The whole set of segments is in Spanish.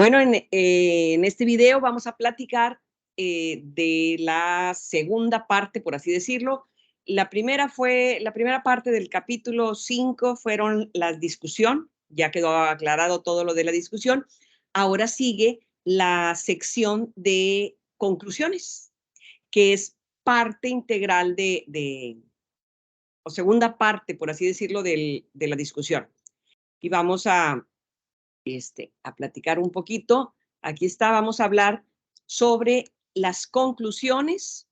Bueno, en este video vamos a platicar de la segunda parte, por así decirlo. La primera parte del capítulo 5 fueron la discusión, ya quedó aclarado todo lo de la discusión. Ahora sigue la sección de conclusiones, que es parte integral o segunda parte, por así decirlo, de la discusión. Y vamos a platicar un poquito. Aquí está, vamos a hablar sobre las conclusiones.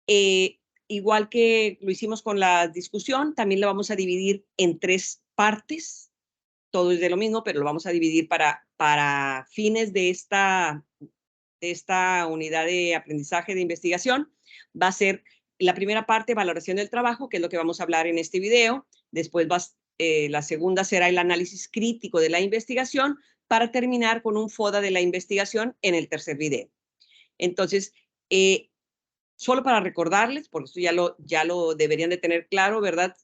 Eh, Igual que lo hicimos con la discusión, también lo vamos a dividir en 3 partes. Todo es de lo mismo, pero lo vamos a dividir para fines de esta unidad de aprendizaje de investigación. Va a ser la primera parte, valoración del trabajo, que es lo que vamos a hablar en este video. Después la segunda será el análisis crítico de la investigación para terminar con un FODA de la investigación en el tercer video. Entonces, solo para recordarles, porque esto ya lo deberían de tener claro, ¿verdad?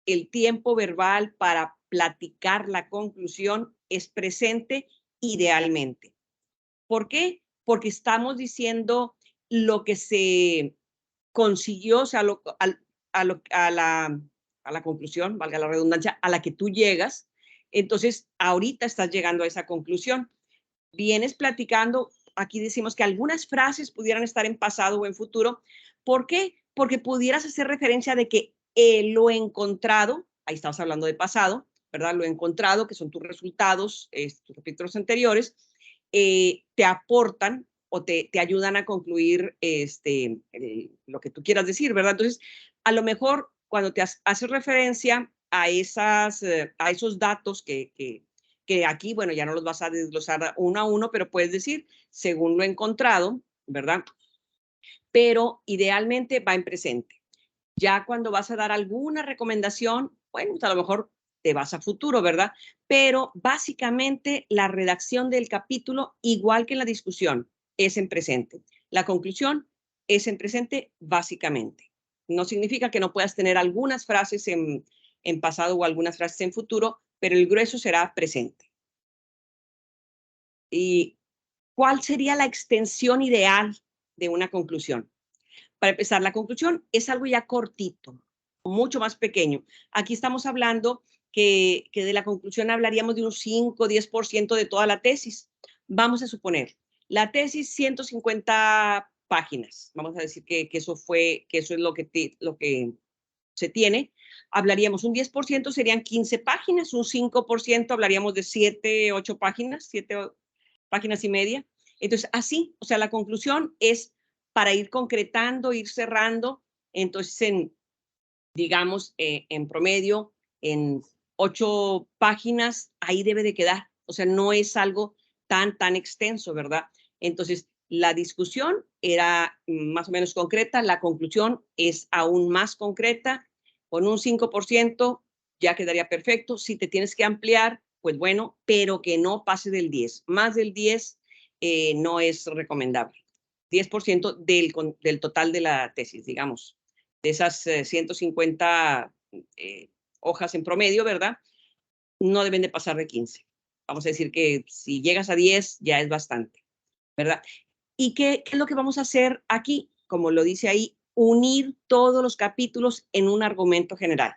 El tiempo verbal para platicar la conclusión es presente idealmente. ¿Por qué? Porque estamos diciendo lo que se consiguió, o sea, a la conclusión, valga la redundancia, a la que tú llegas. Entonces, ahorita estás llegando a esa conclusión. Vienes platicando, aquí decimos que algunas frases pudieran estar en pasado o en futuro. ¿Por qué? Porque pudieras hacer referencia de que lo encontrado, ahí estamos hablando de pasado, ¿verdad? Lo encontrado, que son tus resultados, tus capítulos anteriores, te aportan o te ayudan a concluir lo que tú quieras decir, ¿verdad? Entonces, a lo mejor cuando te haces referencia a esos datos que aquí, bueno, ya no los vas a desglosar uno a uno, pero puedes decir, según lo encontrado, ¿verdad? Pero idealmente va en presente. Ya cuando vas a dar alguna recomendación, bueno, pues a lo mejor te vas a futuro, ¿verdad? Pero básicamente la redacción del capítulo, igual que en la discusión, es en presente. La conclusión es en presente básicamente. No significa que no puedas tener algunas frases en pasado o algunas frases en futuro, pero el grueso será presente. ¿Y cuál sería la extensión ideal de una conclusión? Para empezar, la conclusión es algo ya cortito, mucho más pequeño. Aquí estamos hablando que de la conclusión hablaríamos de un 5 o 10% de toda la tesis. Vamos a suponer, la tesis 150 páginas. Vamos a decir que eso es lo que se tiene. Hablaríamos un 10% serían 15 páginas, un 5% hablaríamos de 7, 8 páginas, 7 páginas y media. Entonces, así, o sea, la conclusión es para ir concretando, ir cerrando. Entonces, digamos, en promedio, en 8 páginas, ahí debe de quedar. O sea, no es algo tan extenso, ¿verdad? Entonces, la discusión era más o menos concreta, la conclusión es aún más concreta, con un 5% ya quedaría perfecto. Si te tienes que ampliar, pues bueno, pero que no pase del 10. Más del 10 no es recomendable. 10% del total de la tesis, digamos, de esas 150 hojas en promedio, ¿verdad? No deben de pasar de 15. Vamos a decir que si llegas a 10 ya es bastante, ¿verdad? ¿Y qué es lo que vamos a hacer aquí? Como lo dice ahí, unir todos los capítulos en un argumento general.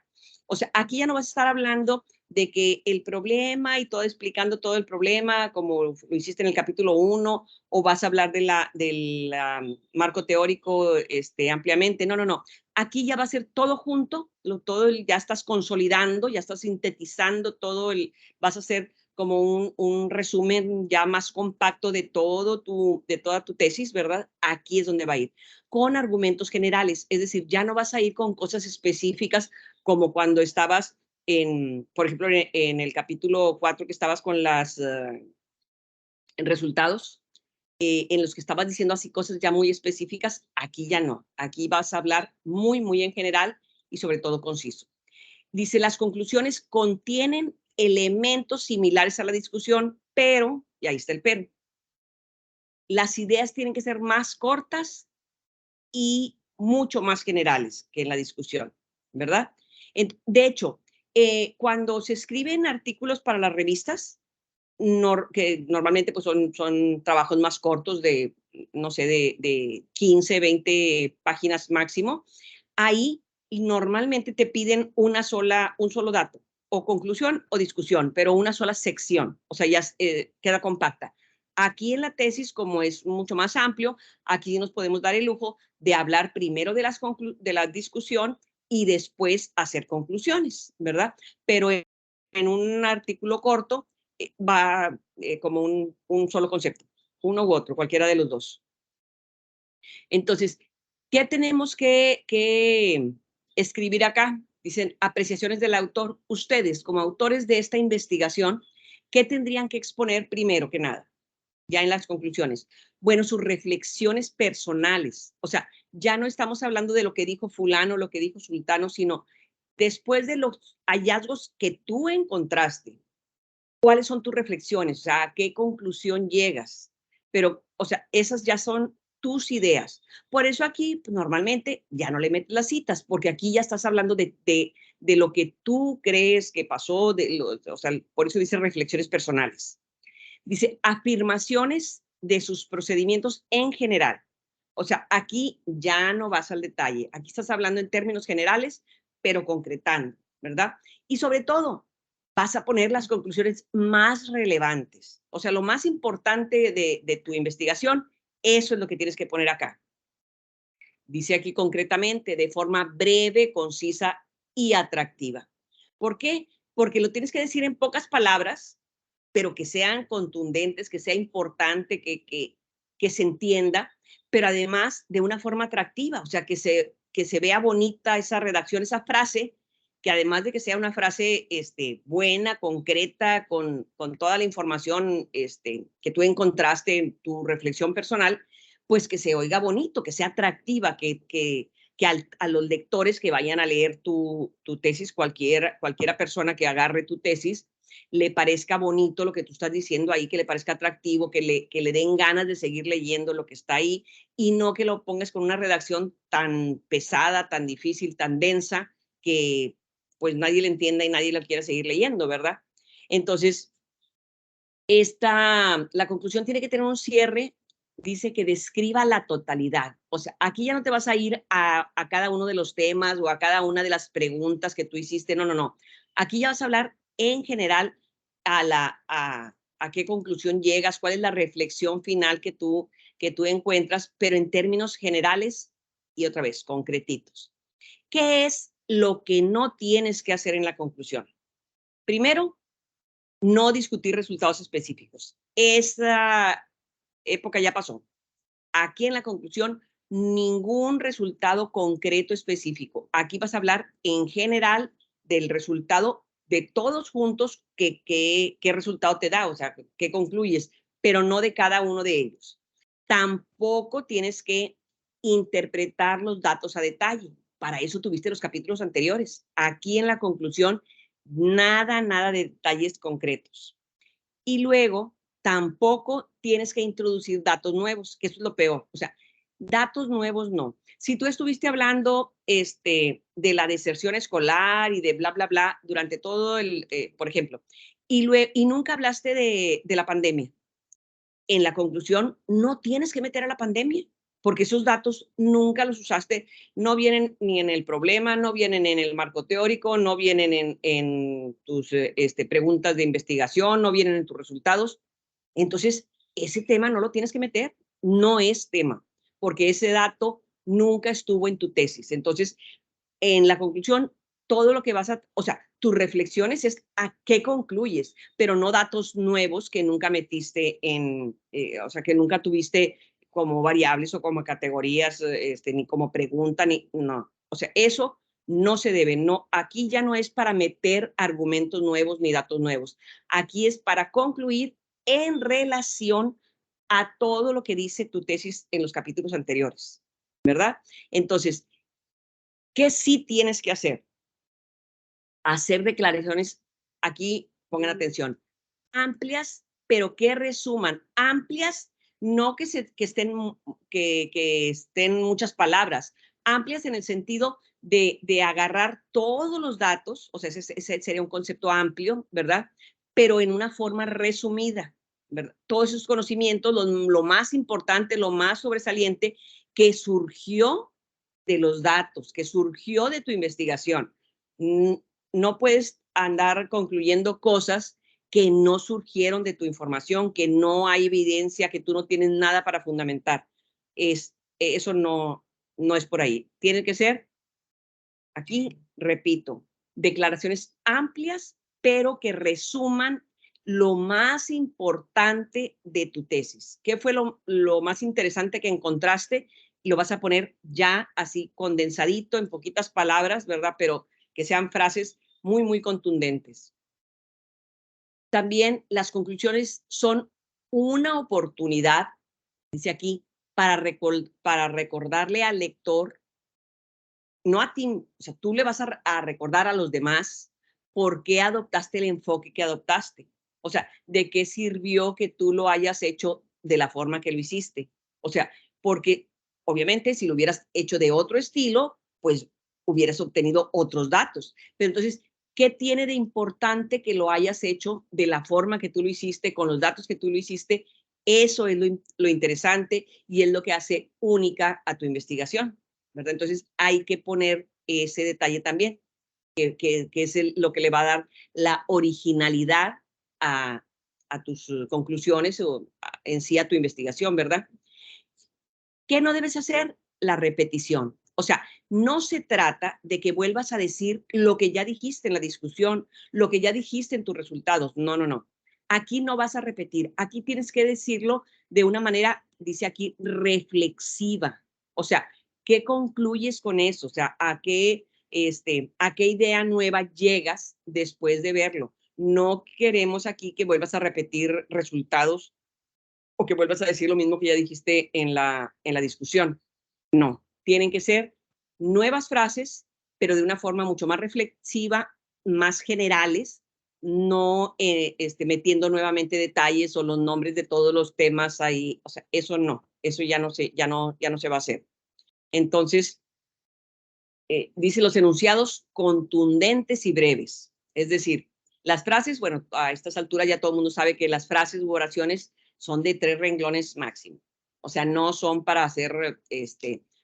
O sea, aquí ya no vas a estar hablando de que el problema y todo explicando todo el problema, como lo hiciste en el capítulo 1, o vas a hablar del marco teórico ampliamente. No, no, no. Aquí ya va a ser todo junto, ya estás consolidando, ya estás sintetizando vas a hacer como un resumen ya más compacto de toda tu tesis, ¿verdad? Aquí es donde va a ir, con argumentos generales, es decir, ya no vas a ir con cosas específicas como cuando estabas por ejemplo, en el capítulo 4 que estabas con los resultados, en los que estabas diciendo así cosas ya muy específicas, aquí ya no, aquí vas a hablar muy en general y sobre todo conciso. Dice, las conclusiones contienen elementos similares a la discusión, pero, y ahí está el pero, las ideas tienen que ser más cortas y mucho más generales que en la discusión, ¿verdad? De hecho, cuando se escriben artículos para las revistas, que normalmente pues son trabajos más cortos de, no sé, de 15, 20 páginas máximo. Ahí normalmente te piden un solo dato, o conclusión o discusión, pero una sola sección, o sea, ya queda compacta. Aquí en la tesis, como es mucho más amplio, aquí nos podemos dar el lujo de hablar primero de la discusión y después hacer conclusiones, ¿verdad? Pero en un artículo corto va como un solo concepto, uno u otro, cualquiera de los dos. Entonces, ¿qué tenemos que escribir acá? Dicen apreciaciones del autor. Ustedes, como autores de esta investigación, ¿qué tendrían que exponer primero que nada? Ya en las conclusiones. Bueno, sus reflexiones personales. O sea, ya no estamos hablando de lo que dijo fulano, lo que dijo sultano, sino después de los hallazgos que tú encontraste, ¿cuáles son tus reflexiones? O sea, ¿a qué conclusión llegas? Pero, o sea, esas ya son tus ideas. Por eso aquí pues, normalmente ya no le metes las citas, porque aquí ya estás hablando de lo que tú crees que pasó, o sea, por eso dice reflexiones personales. Dice afirmaciones de sus procedimientos en general. O sea, aquí ya no vas al detalle. Aquí estás hablando en términos generales, pero concretando, ¿verdad? Y sobre todo, vas a poner las conclusiones más relevantes. O sea, lo más importante de tu investigación, eso es lo que tienes que poner acá. Dice aquí concretamente, de forma breve, concisa y atractiva. ¿Por qué? Porque lo tienes que decir en pocas palabras, pero que sean contundentes, que sea importante, que se entienda, pero además de una forma atractiva, o sea, que se vea bonita esa redacción, esa frase, que además de que sea una frase buena, concreta, con toda la información que tú encontraste en tu reflexión personal, pues que se oiga bonito, que sea atractiva, que a los lectores que vayan a leer tu tesis, cualquiera persona que agarre tu tesis, le parezca bonito lo que tú estás diciendo ahí, que le parezca atractivo, que le den ganas de seguir leyendo lo que está ahí y no que lo pongas con una redacción tan pesada, tan difícil, tan densa, que pues nadie le entienda y nadie lo quiera seguir leyendo, ¿verdad? Entonces, la conclusión tiene que tener un cierre, dice que describa la totalidad. O sea, aquí ya no te vas a ir a cada uno de los temas o a cada una de las preguntas que tú hiciste, no, no, no. Aquí ya vas a hablar en general a qué conclusión llegas, cuál es la reflexión final que tú encuentras, pero en términos generales y otra vez, concretitos. ¿Qué es lo que no tienes que hacer en la conclusión? Primero, no discutir resultados específicos. Esa época ya pasó. Aquí en la conclusión, ningún resultado concreto específico. Aquí vas a hablar en general del resultado de todos juntos, qué resultado te da, o sea, qué concluyes, pero no de cada uno de ellos. Tampoco tienes que interpretar los datos a detalle. Para eso tuviste los capítulos anteriores. Aquí en la conclusión, nada de detalles concretos. Y luego, tampoco tienes que introducir datos nuevos, que eso es lo peor. O sea, datos nuevos no. Si tú estuviste hablando de la deserción escolar y de bla, bla, bla durante todo por ejemplo, y nunca hablaste de la pandemia, en la conclusión no tienes que meter a la pandemia, porque esos datos nunca los usaste, no vienen ni en el problema, no vienen en el marco teórico, no vienen en tus preguntas de investigación, no vienen en tus resultados. Entonces, ese tema no lo tienes que meter, no es tema, porque ese dato nunca estuvo en tu tesis. Entonces, en la conclusión, todo lo que o sea, tus reflexiones es a qué concluyes, pero no datos nuevos que nunca metiste o sea, que nunca tuviste como variables o como categorías, ni como pregunta, no. O sea, eso no se debe, no, aquí ya no es para meter argumentos nuevos ni datos nuevos. Aquí es para concluir en relación a todo lo que dice tu tesis en los capítulos anteriores, ¿verdad? Entonces, ¿qué sí tienes que hacer? Hacer declaraciones, aquí pongan atención, amplias, pero que resuman, amplias, no que estén muchas palabras, amplias en el sentido de agarrar todos los datos, o sea, ese sería un concepto amplio, ¿verdad? pero en una forma resumida, ¿verdad? Todos esos conocimientos, lo más importante, lo más sobresaliente que surgió de los datos, que surgió de tu investigación. No puedes andar concluyendo cosas que no surgieron de tu información, que no hay evidencia, que tú no tienes nada para fundamentar. Eso no es por ahí. Tiene que ser, aquí repito, declaraciones amplias, pero que resuman lo más importante de tu tesis. ¿Qué fue lo más interesante que encontraste? Y lo vas a poner ya así condensadito en poquitas palabras, ¿verdad? Pero que sean frases muy, muy contundentes. También las conclusiones son una oportunidad, dice aquí, para recordarle al lector, no a ti, o sea, tú le vas a recordar a los demás por qué adoptaste el enfoque que adoptaste. O sea, de qué sirvió que tú lo hayas hecho de la forma que lo hiciste. O sea, porque obviamente si lo hubieras hecho de otro estilo, pues hubieras obtenido otros datos. Pero entonces, ¿qué tiene de importante que lo hayas hecho de la forma que tú lo hiciste, con los datos que tú lo hiciste? Eso es lo interesante y es lo que hace única a tu investigación, ¿verdad? Entonces hay que poner ese detalle también, que es lo que le va a dar la originalidad a, a tus conclusiones o en sí a tu investigación, ¿verdad? ¿Qué no debes hacer? La repetición. O sea, no se trata de que vuelvas a decir lo que ya dijiste en la discusión, lo que ya dijiste en tus resultados. No, no, no. Aquí no vas a repetir. Aquí tienes que decirlo de una manera, dice aquí, reflexiva. O sea, ¿qué concluyes con eso? O sea, a qué idea nueva llegas después de verlo? No queremos aquí que vuelvas a repetir resultados o que vuelvas a decir lo mismo que ya dijiste en la discusión. No, tienen que ser nuevas frases, pero de una forma mucho más reflexiva, más generales, no metiendo nuevamente detalles o los nombres de todos los temas ahí. O sea, eso no, eso ya no se va a hacer. Entonces, dice los enunciados contundentes y breves. Es decir, las frases, bueno, a estas alturas ya todo el mundo sabe que las frases u oraciones son de 3 renglones máximo. O sea, no son para hacer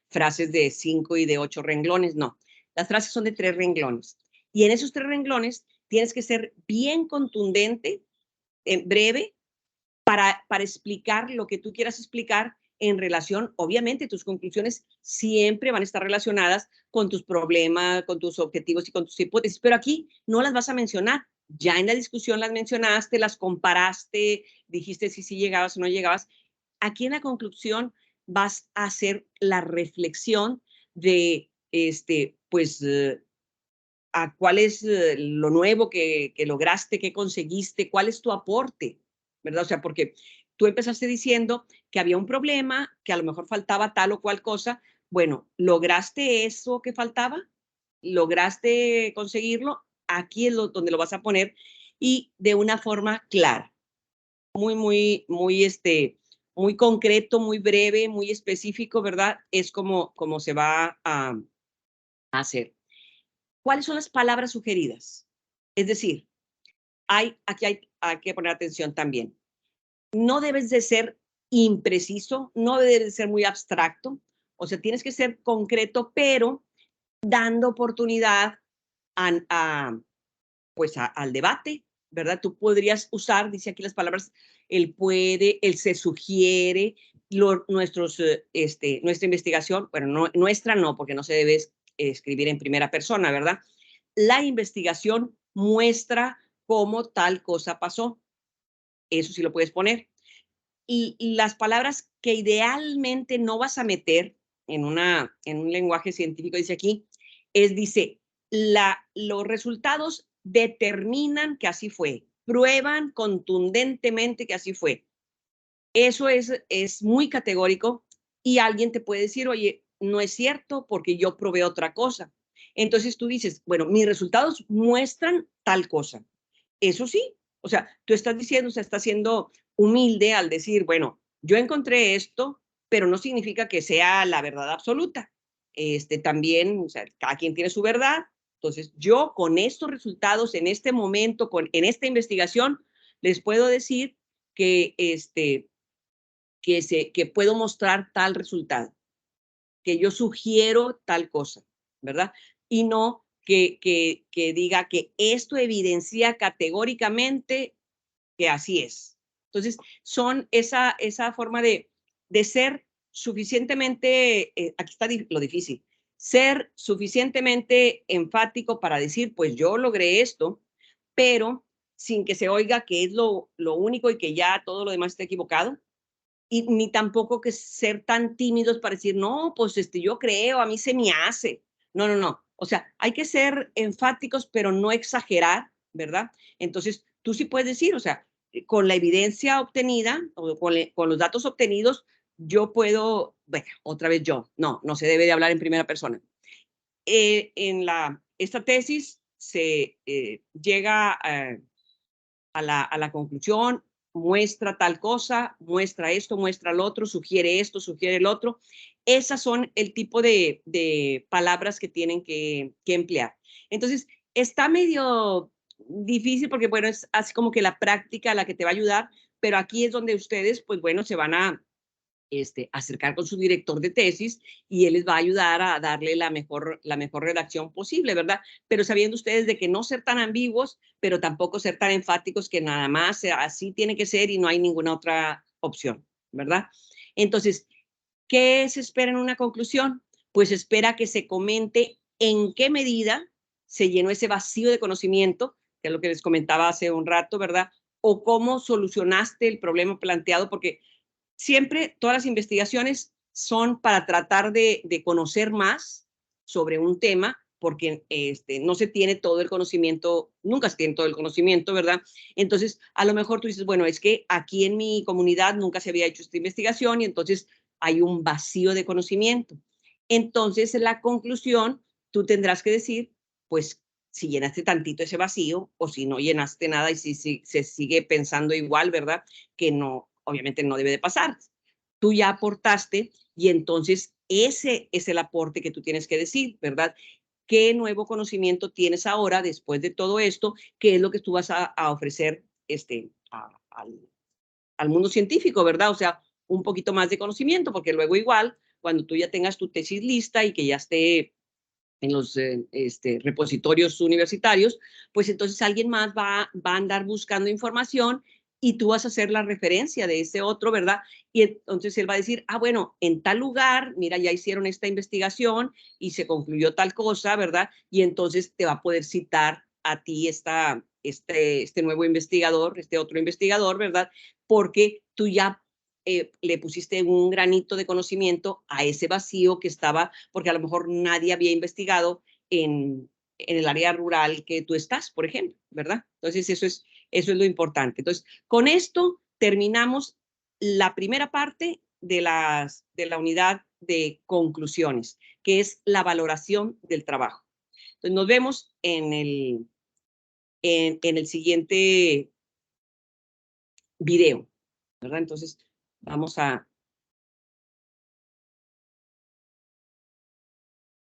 frases de 5 y de 8 renglones, no. Las frases son de 3 renglones. Y en esos 3 renglones tienes que ser bien contundente, breve, para explicar lo que tú quieras explicar en relación, obviamente tus conclusiones siempre van a estar relacionadas con tus problemas, con tus objetivos y con tus hipótesis, pero aquí no las vas a mencionar. Ya en la discusión las mencionaste, las comparaste, dijiste si sí llegabas o no llegabas. Aquí en la conclusión vas a hacer la reflexión de, pues, a cuál es lo nuevo que lograste, qué conseguiste, cuál es tu aporte, ¿verdad? O sea, porque tú empezaste diciendo que había un problema, que a lo mejor faltaba tal o cual cosa. Bueno, ¿lograste eso que faltaba? ¿Lograste conseguirlo? Aquí es donde lo vas a poner y de una forma clara, muy, muy, muy, muy concreto, muy breve, muy específico, ¿verdad? Es como se va a hacer. ¿Cuáles son las palabras sugeridas? Es decir, aquí hay que poner atención también. No debes de ser impreciso, no debes de ser muy abstracto, o sea, tienes que ser concreto, pero dando oportunidad al debate, ¿verdad? Tú podrías usar, dice aquí las palabras, el puede, el se sugiere, nuestra investigación, bueno, nuestra no, porque no se debe escribir en primera persona, ¿verdad? La investigación muestra cómo tal cosa pasó. Eso sí lo puedes poner. Y las palabras que idealmente no vas a meter en un lenguaje científico, dice aquí, dice, los resultados determinan que así fue, prueban contundentemente que así fue. Eso es muy categórico y alguien te puede decir, oye, no es cierto porque yo probé otra cosa. Entonces tú dices, bueno, mis resultados muestran tal cosa. Eso sí, o sea, tú estás diciendo, o sea, estás siendo humilde al decir, bueno, yo encontré esto, pero no significa que sea la verdad absoluta. También, o sea, cada quien tiene su verdad Entonces, yo con estos resultados, en este momento, en esta investigación, les puedo decir que, que puedo mostrar tal resultado, que yo sugiero tal cosa, ¿verdad? Y no que diga que esto evidencia categóricamente que así es. Entonces, son esa forma de ser suficientemente, aquí está lo difícil, ser suficientemente enfático para decir, pues yo logré esto, pero sin que se oiga que es lo único y que ya todo lo demás está equivocado. Y ni tampoco que ser tan tímidos para decir, no, pues yo creo, a mí se me hace. No, no, no. O sea, hay que ser enfáticos, pero no exagerar, ¿verdad? Entonces, tú sí puedes decir, o sea, con la evidencia obtenida o con los datos obtenidos, yo puedo, bueno, otra vez yo, no se debe de hablar en primera persona. Esta tesis se llega a la conclusión, muestra tal cosa, muestra esto, muestra lo otro, sugiere esto, sugiere el otro. Esas son el tipo de palabras que tienen que emplear. Entonces, está medio difícil porque, bueno, es así como que la práctica la que te va a ayudar, pero aquí es donde ustedes, pues bueno, se van a acercar con su director de tesis y él les va a ayudar a darle la mejor redacción posible, ¿verdad? Pero sabiendo ustedes de que no ser tan ambiguos, pero tampoco ser tan enfáticos que nada más así tiene que ser y no hay ninguna otra opción, ¿verdad? Entonces, ¿qué se espera en una conclusión? Pues espera que se comente en qué medida se llenó ese vacío de conocimiento, que es lo que les comentaba hace un rato, ¿verdad? O cómo solucionaste el problema planteado, porque siempre todas las investigaciones son para tratar de conocer más sobre un tema, porque no se tiene todo el conocimiento, nunca se tiene todo el conocimiento, ¿verdad? Entonces, a lo mejor tú dices, bueno, es que aquí en mi comunidad nunca se había hecho esta investigación y entonces hay un vacío de conocimiento. Entonces, en la conclusión, tú tendrás que decir, pues, si llenaste tantito ese vacío o si no llenaste nada y si se sigue pensando igual, ¿verdad? Que no, obviamente no debe de pasar. Tú ya aportaste y entonces ese es el aporte que tú tienes que decir, ¿verdad? ¿Qué nuevo conocimiento tienes ahora después de todo esto? ¿Qué es lo que tú vas a ofrecer al mundo científico, ¿verdad? O sea, un poquito más de conocimiento, porque luego igual, cuando tú ya tengas tu tesis lista y que ya esté en los repositorios universitarios, pues entonces alguien más va a andar buscando información y tú vas a hacer la referencia de ese otro, ¿verdad? Y entonces él va a decir, ah, bueno, en tal lugar, mira, ya hicieron esta investigación y se concluyó tal cosa, ¿verdad? Y entonces te va a poder citar a ti este nuevo investigador, este otro investigador, ¿verdad? Porque tú ya le pusiste un granito de conocimiento a ese vacío que estaba, porque a lo mejor nadie había investigado en el área rural que tú estás, por ejemplo, ¿verdad? Entonces, eso es lo importante. Entonces, con esto terminamos la primera parte de la unidad de conclusiones, que es la valoración del trabajo. Entonces, nos vemos en el siguiente video, ¿verdad? Entonces, vamos a